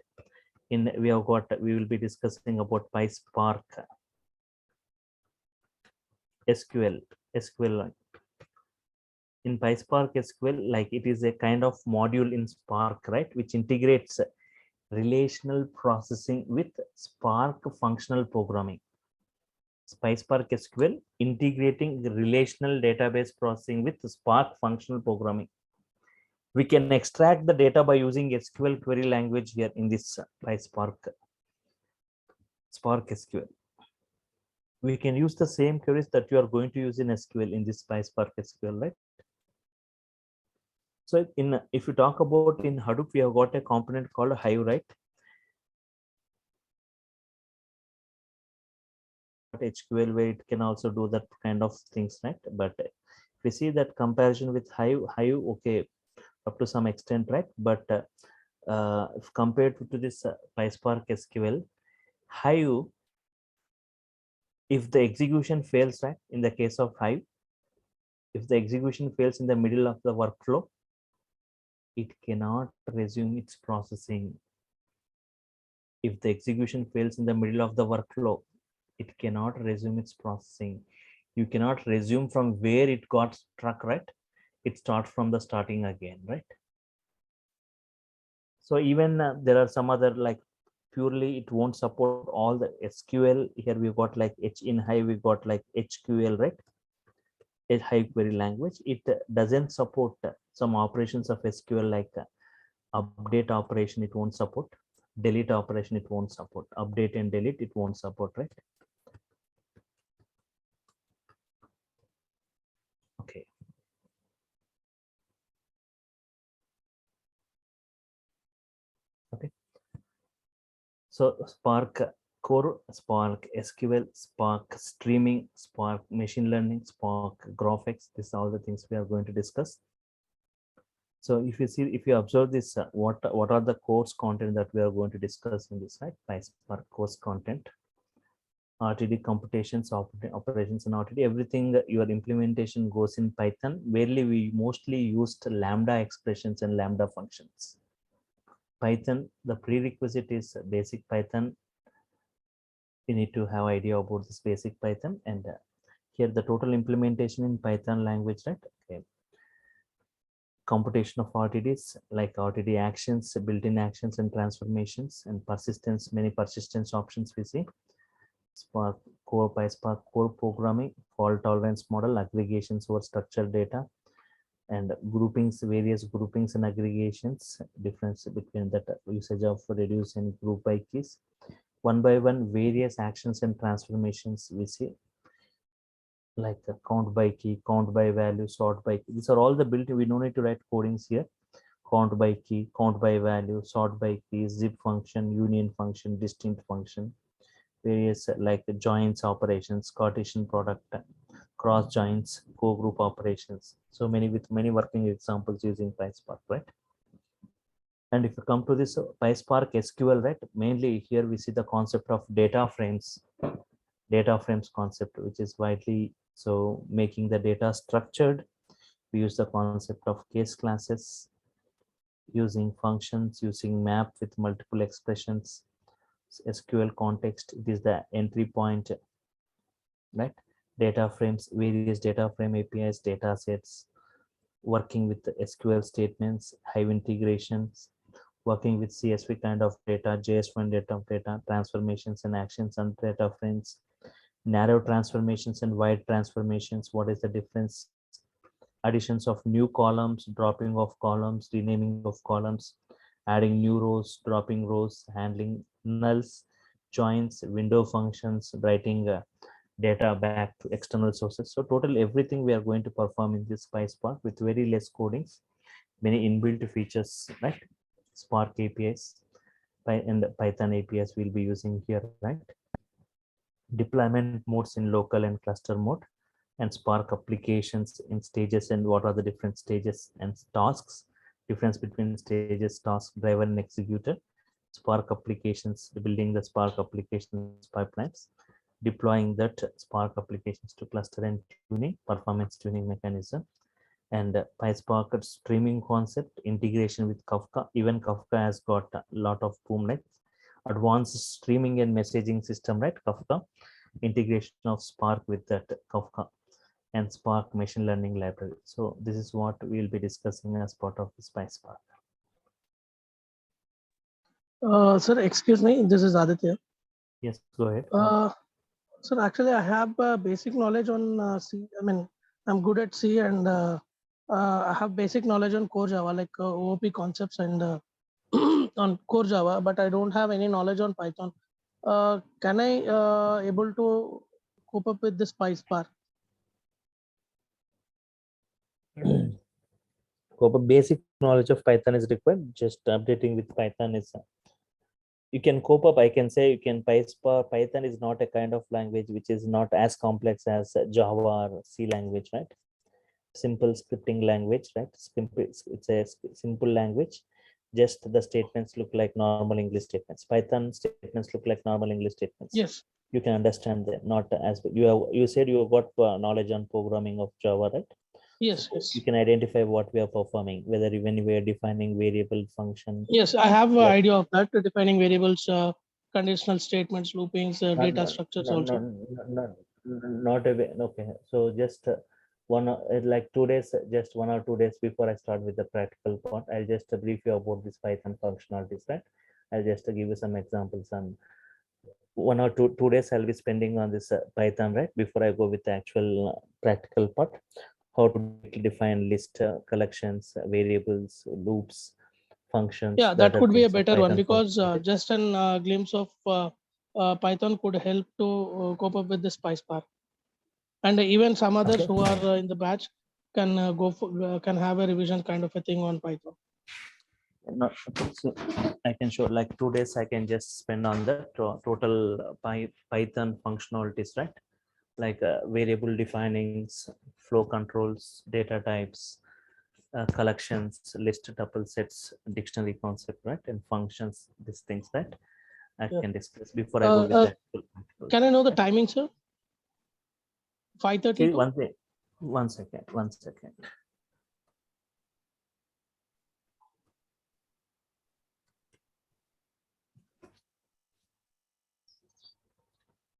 In we have got, we will be discussing about PySpark SQL. In PySpark SQL, like it is a kind of module in Spark, right, which integrates relational processing with Spark functional programming. PySpark SQL integrating the relational database processing with Spark functional programming. We can extract the data by using SQL query language here in this PySpark Spark SQL. we can use the same queries that you are going to use in SQL in this PySpark SQL, right? So if you talk about in Hadoop, we have got a component called Hive, right? HQL where it can also do that kind of things, right? But if we see that comparison with Hive, okay, up to some extent, right? But if compared to this PySpark SQL, Hive, if the execution fails, right? In the case of Hive, if the execution fails in the middle of the workflow, it cannot resume its processing. If the execution fails in the middle of the workflow, it cannot resume its processing. You cannot resume from where it got struck, right? It starts from the starting again, right? So even there are some other like purely it won't support all the SQL. Here we've got like H in Hive, we've got like HQL, right? A Hive query language. It doesn't support some operations of SQL like update operation, it won't support. Delete operation, it won't support. Update and delete, it won't support, right? Okay. Okay. So Spark Core, Spark SQL, Spark Streaming, Spark Machine Learning, Spark GraphX. These are all the things we are going to discuss. So if you see, if you observe this, what are the course content that we are going to discuss in this, right? PySpark course content, RTD computations, operations and RTD, everything, your implementation goes in Python. Wherely we mostly used Lambda expressions and Lambda functions. Python, the prerequisite is basic Python. You need to have idea about this basic Python, and here the total implementation in Python language, right? Okay. Computation of RTDs like RTD actions, built-in actions and transformations, and persistence, many persistence options we see. Spark core, PySpark core programming, fault tolerance model, aggregations over structured data, and groupings, various groupings and aggregations, difference between that usage of reduce and group by keys. One by one, various actions and transformations we see, like count by key, count by value, sort by key. These are all the built. We don't need to write codings here. Count by key, count by value, sort by key, zip function, union function, distinct function, various like joins operations, Cartesian product, cross joins, co-group operations. So many with many working examples using PySpark, right? And if you come to this PySpark SQL, right, mainly here we see the concept of data frames concept, which is widely so making the data structured. We use the concept of case classes, using functions, using map with multiple expressions, SQL context. It is the entry point, right? Data frames, various data frame APIs, data sets, working with the SQL statements, Hive integrations, working with CSV kind of data, JS1 data, transformations and actions and data frames, narrow transformations and wide transformations. What is the difference? Additions of new columns, dropping of columns, renaming of columns, adding new rows, dropping rows, handling nulls, joins, window functions, writing data back to external sources. So total everything we are going to perform in this PySpark with very less codings, many inbuilt features, right? Spark APIs and Python APIs we'll be using here, right? Deployment modes in local and cluster mode, and Spark applications in stages, and what are the different stages and tasks, difference between stages, task, driver and executor. Spark applications, building the Spark applications pipelines, deploying that Spark applications to cluster and tuning, performance tuning mechanism, and PySpark streaming concept, integration with Kafka. Even Kafka has got a lot of boomlets, advanced streaming and messaging system, right? Kafka, integration of Spark with that Kafka, and Spark machine learning library. So this is what we will be discussing as part of this PySpark. Sir, excuse me, this is Aditya. Yes, go ahead. Sir, actually, I have basic knowledge on C. I mean, I'm good at C, and I have basic knowledge on core Java, like OOP concepts and on core Java, but I don't have any knowledge on Python. Can I able to cope up with this PySpark? Basic knowledge of Python is required. Just updating with Python is you can cope up. I can say you can PySpark. Python is not a kind of language which is not as complex as Java or C language, right? Simple scripting language, right? It's a simple language. Just the statements look like normal English statements. Python statements look like normal English statements. Yes. You can understand them, not as you said you got knowledge on programming of Java, right? Yes. So Yes. you can identify what we are performing, whether when we are defining variable function. Yes, I have an idea of that, defining variables, conditional statements, loopings, data structures also. Not a way. Okay, so just like 2 days, just 1 or 2 days before I start with the practical part, I'll just brief you about this Python functionalities, right? I'll just give you some examples, and 1 or 2 days I'll be spending on this Python, right? Before I go with the actual practical part, how to define list, collections, variables, loops, functions. Yeah, that could be a things of better one, Python because functionality. just an glimpse of Python could help to cope up with this PySpark. And even some others Okay. who are in the batch can can have a revision kind of a thing on Python. Not, so I can show like 2 days I can just spend on the total Python functionalities, right? Like variable definings, flow controls, data types, collections, list, tuple sets, dictionary concept, right? And functions, these things that I Yeah. can discuss before I go with that. Can I know the timing, sir? 5:30. See, one second.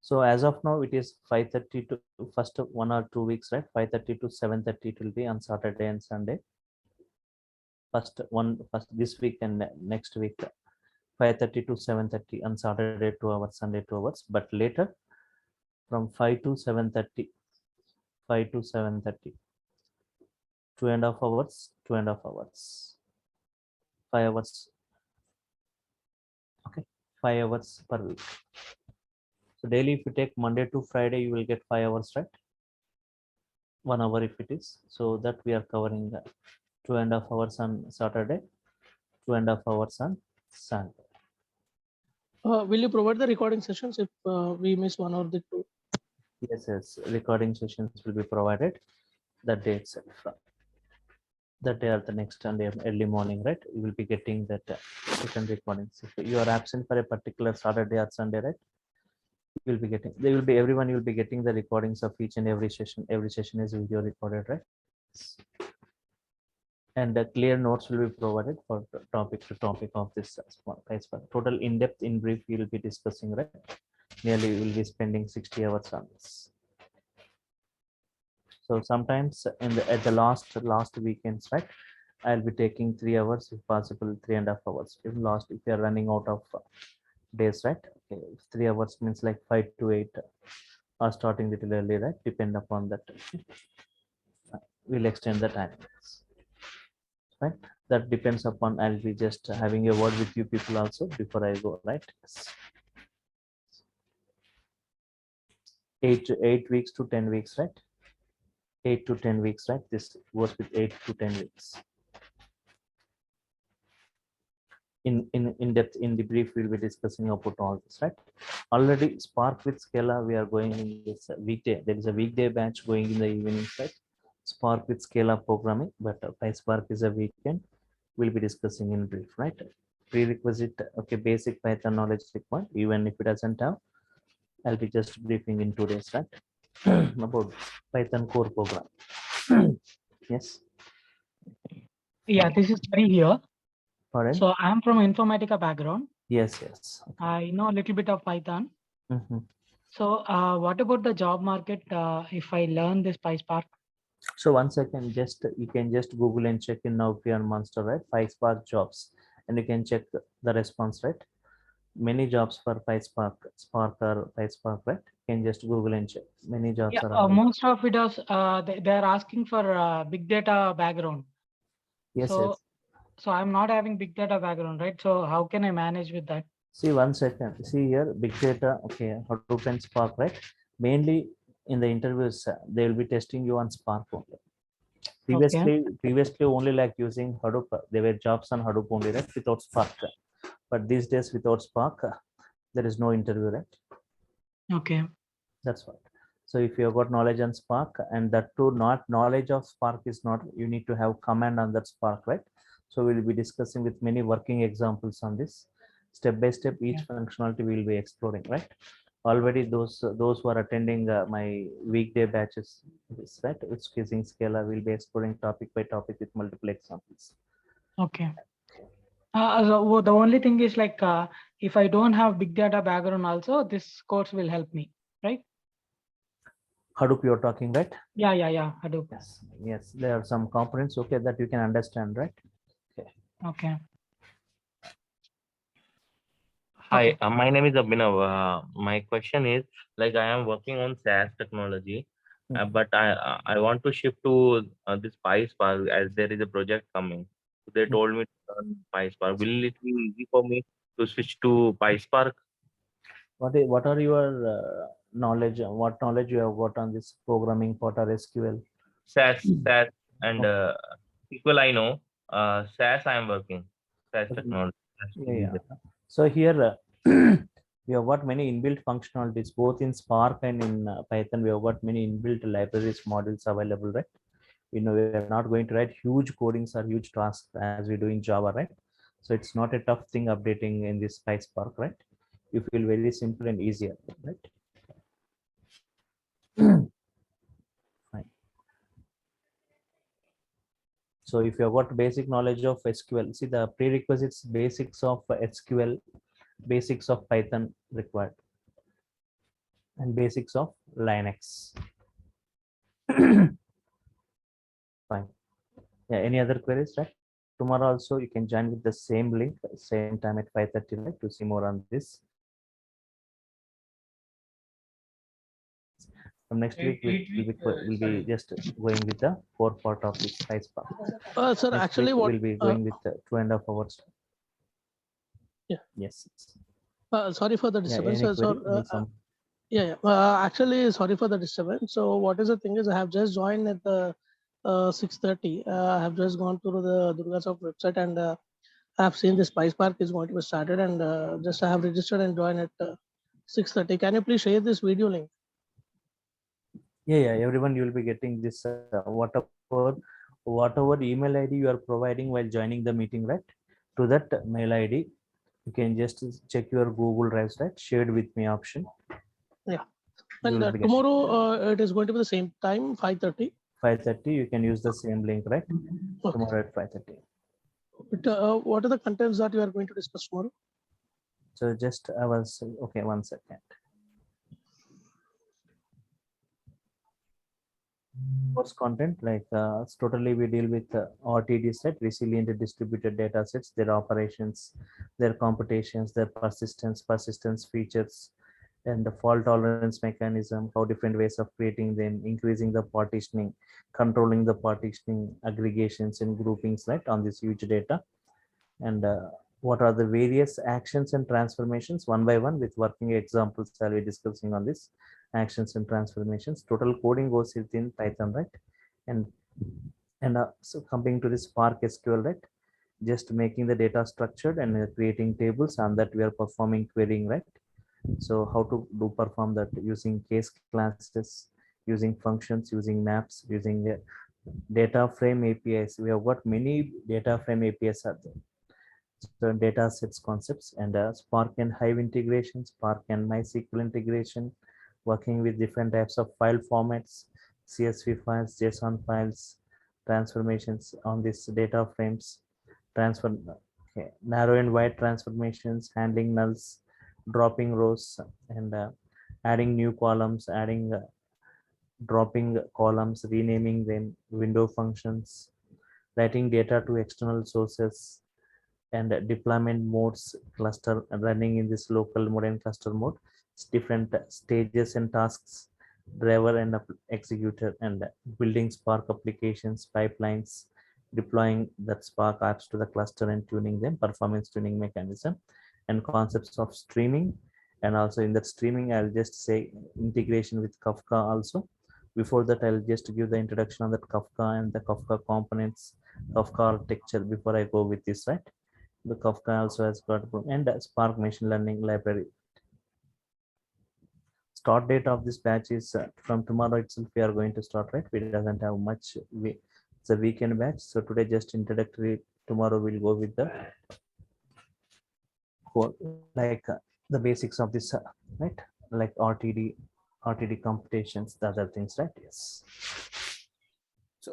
So as of now, it is 5:30 to first 1 or 2 weeks, right? 5:30 to 7:30 it will be on Saturday and Sunday. First this week and next week, 5:30 to 7:30 on Saturday 2 hours, Sunday 2 hours. But later from 5 to 7:30, 5 to 7:30, 2.5 hours, 2.5 hours, 5 hours. Okay, 5 hours per week. So daily, if you take Monday to Friday, you will get 5 hours, right? 1 hour if it is. So that we are covering 2.5 hours on Saturday, 2.5 hours on Sunday. Will you provide the recording sessions if we miss one or the two? Yes. Recording sessions will be provided that day itself. That day or the next Sunday early morning, right? You will be getting that session recordings. If you are absent for a particular Saturday or Sunday, right? You will be getting. Everyone will be getting the recordings of each and every session. Every session is video recorded, right? And the clear notes will be provided for topic to topic of this total in-depth in brief we will be discussing, right? Nearly we will be spending 60 hours on this. So sometimes at the last weekends, right, I'll be taking 3 hours if possible, 3.5 hours if you are running out of days, right? Okay, 3 hours means like 5 to 8 or starting little early, right? Depend upon that. We'll extend the time, right? That depends upon. I'll be just having a word with you people also before I go, right? 8 weeks to 10 weeks, right? 8 to 10 weeks, right? This goes with 8 to 10 weeks. In depth, in the brief, we'll be discussing about all this, right? Already Spark with Scala, we are going in this weekday. There is a weekday batch going in the evening, right? Spark with Scala programming, but PySpark is a weekend. We'll be discussing in brief, right? Prerequisite, okay, basic Python knowledge required. Even if it doesn't have, I'll be just briefing in 2 days, right? About Python core program. Yes. Yeah, this is Hari here. Pardon? So I'm from Informatica background. Yes. Okay. I know a little bit of Python. So what about the job market if I learn this PySpark? So 1 second, you can just Google and check in now on Monster, right? PySpark jobs, and you can check the response, right? Many jobs for PySpark, Spark or PySpark, right? You can just Google and check. Many jobs Yeah, are most of it is they're asking for big data background. Yes. So I'm not having big data background, right? So how can I manage with that? See 1 second. See here, big data. Okay, Hadoop and Spark, right? Mainly in the interviews, they will be testing you on Spark only. Okay. Previously only like using Hadoop. There were jobs on Hadoop only, right? Without Spark. But these days without Spark, there is no interview, right? Okay. That's what. So if you have got knowledge on Spark, and that too, not knowledge of Spark is not, you need to have command on that Spark, right? So we'll be discussing with many working examples on this. Step by step, each Yeah. functionality we'll be exploring, right? Already those who are attending my weekday batches, right? It's using Scala, we'll be exploring topic by topic with multiple examples. Okay. So the only thing is like if I don't have big data background also, this course will help me, right? Hadoop you're talking, right? Yeah, Hadoop. Yes, there are some components, okay, that you can understand, right? Okay. Hi, my name is Abhinav. My question is, like, I am working on SaaS technology, but I want to shift to this PySpark as there is a project coming. They told me to learn PySpark. Will it be easy for me to switch to PySpark? What are your knowledge? What knowledge you have got on this programming part or SQL? SaaS, and SQL I know. SaaS I am working. SaaS technology. Yeah. So here we have got many inbuilt functionalities both in Spark and in Python. We have got many inbuilt libraries models available, right? We know we are not going to write huge codings or huge tasks as we do in Java, right? So it's not a tough thing updating in this PySpark, right? You feel very simple and easier, right? Fine. So if you have got basic knowledge of SQL, see the prerequisites, basics of SQL, basics of Python required, and basics of Linux. Fine. Yeah, any other queries, right? Tomorrow also you can join with the same link, same time at 5:30, right, to see more on this. From next week we'll be just going with the core part of this PySpark. Sir, Next actually, week what we'll be going with 2.5 hours. Yeah. Yes. Sorry for the Yeah, disturbance. any So, query? actually, sorry for the disturbance. So, what is the thing is, I have just joined at the 6:30. I have just gone through the DURGASOFT website, and I have seen this PySpark is going to be started, and just I have registered and joined at 6:30. Can you please share this video link? Yeah, everyone, you will be getting this whatever email ID you are providing while joining the meeting, right? To that mail ID, you can just check your Google Drive, right? Shared with me option. Yeah. You And will be getting tomorrow it is going to be the same time, 5:30. 5:30. You can use the same link, right? Okay. Tomorrow at 5:30. What are the contents that you are going to discuss tomorrow? So just I was okay. 1 second. Course content, like totally we deal with RTD set, resilient distributed data sets, their operations, their computations, their persistence features, and the fault tolerance mechanism, how different ways of creating them, increasing the partitioning, controlling the partitioning, aggregations and groupings, right, on this huge data. And what are the various actions and transformations one by one with working examples I'll be discussing on this actions and transformations. Total coding goes within Python, right? And so coming to this Spark SQL, right? Just making the data structured and creating tables, and that we are performing querying, right? So how to do perform that using case classes, using functions, using maps, using data frame APIs. We have got many data frame APIs are there. So data sets concepts, and Spark and Hive integration, Spark and MySQL integration, working with different types of file formats, CSV files, JSON files, transformations on these data frames, narrow and wide transformations, handling nulls, dropping rows, and adding new columns, adding dropping columns, renaming them, window functions, writing data to external sources, and deployment modes, cluster running in this local mode and cluster mode. It's different stages and tasks, driver and executor, and building Spark applications, pipelines, deploying that Spark apps to the cluster and tuning them, performance tuning mechanism, and concepts of streaming And also in that streaming, I'll just say integration with Kafka also. Before that, I'll just give the introduction on that Kafka and the Kafka components, Kafka architecture before I go with this, right? The Kafka also has got, and Spark machine learning library. Start date of this batch is from tomorrow itself. We are going to start, right? We doesn't have much. It's a weekend batch. So today just introductory. Tomorrow we'll go with the code, like the basics of this, right? Like RTD computations, the other things, right? Yes.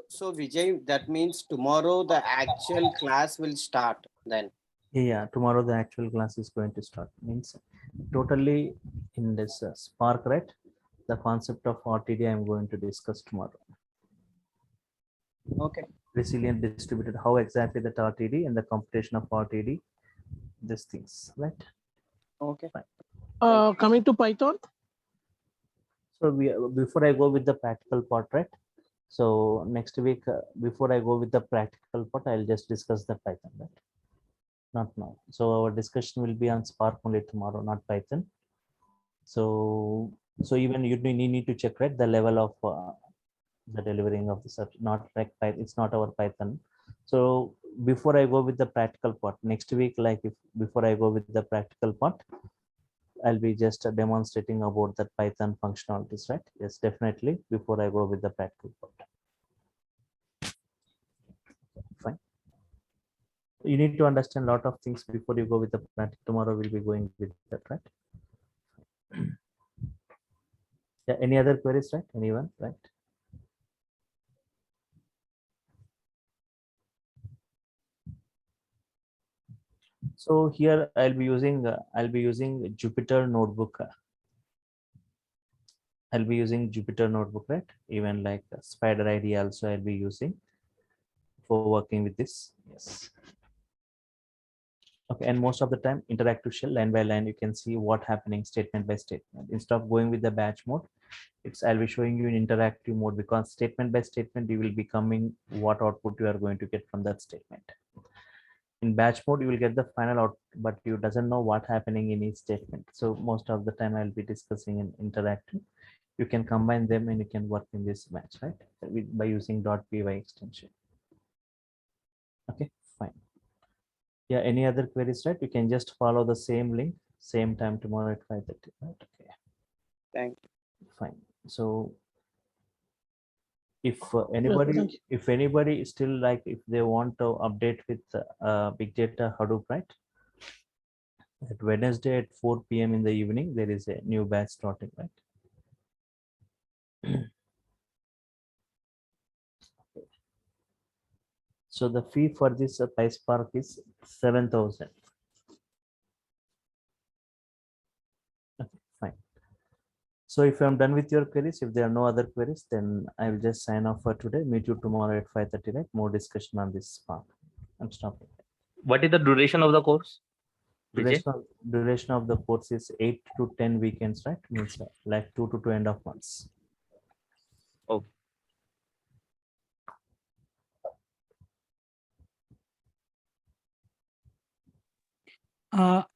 So Vijay, that means tomorrow the actual class will start then. Yeah, tomorrow the actual class is going to start. Means totally in this Spark, right? The concept of RTD I'm going to discuss tomorrow. Okay. Resilient distributed, how exactly that RTD and the computation of RTD, these things, right? Okay. Coming to Python. So before I go with the practical part, right? So next week, before I go with the practical part, I'll just discuss the Python, right? Not now. So our discussion will be on Spark only tomorrow, not Python. So even you need to check, right, the level of the delivering of the subject, not like it's not our Python. So before I go with the practical part next week, like if before I go with the practical part, I'll be just demonstrating about the Python functionalities, right? Yes, definitely before I go with the practical part. Fine. You need to understand a lot of things before you go with the practical. Tomorrow we'll be going with that, right? Yeah, any other queries, right? Anyone, right? So here I'll be using Jupyter notebook. I'll be using Jupyter notebook, right? Even like Spider ID also I'll be using for working with this. Yes. Okay, and most of the time interactive shell, line by line, you can see what happening statement by statement. Instead of going with the batch mode, I'll be showing you in interactive mode, because statement by statement you will be coming what output you are going to get from that statement. In batch mode, you will get the final output, but you doesn't know what happening in each statement. So most of the time I'll be discussing in interactive. You can combine them and you can work in this batch, right? By using .py extension. Okay, fine. Yeah, any other queries, right? You can just follow the same link, same time tomorrow at 5:30, right? Okay. Thank you. Fine. So if anybody still like, if they want to update with big data Hadoop, right? At Wednesday at 4 p.m. in the evening, there is a new batch starting, right? So the fee for this PySpark is 7,000. Okay, fine. So if I'm done with your queries, if there are no other queries, then I will just sign off for today. Meet you tomorrow at 5:30, right? More discussion on this Spark. I'm stopping. What is the duration of the course? Vijay? Duration of the course is 8 to 10 weekends, right? Means like 2 to 2.5 months. Okay.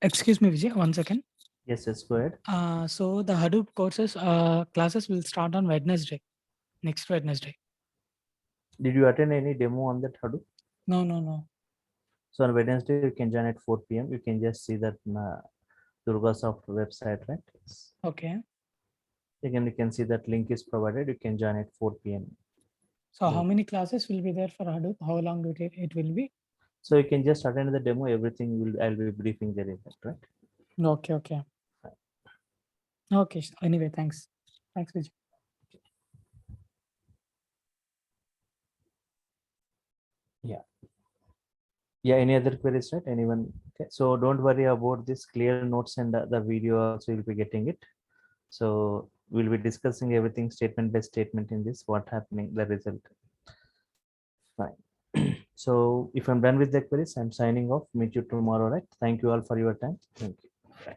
Excuse me, Vijay, 1 second. Yes, go ahead. So the Hadoop courses classes will start on Wednesday, next Wednesday. Did you attend any demo on that Hadoop? No. So on Wednesday, you can join at 4 p.m. You can just see that DURGASOFT website, right? Okay. Again, you can see that link is provided. You can join at 4 p.m. So how many classes will be there for Hadoop? How long it will be? So you can just attend the demo. Everything I'll be briefing there, right? Okay. Okay. Anyway, thanks. Thanks, Vijay. Yeah, any other queries, right? Anyone? Okay, so don't worry about this, clear notes and the video also you'll be getting it. So we'll be discussing everything statement by statement in this, what happening, the result. Fine. So if I'm done with the queries, I'm signing off. Meet you tomorrow, right? Thank you all for your time. Thank you. Right.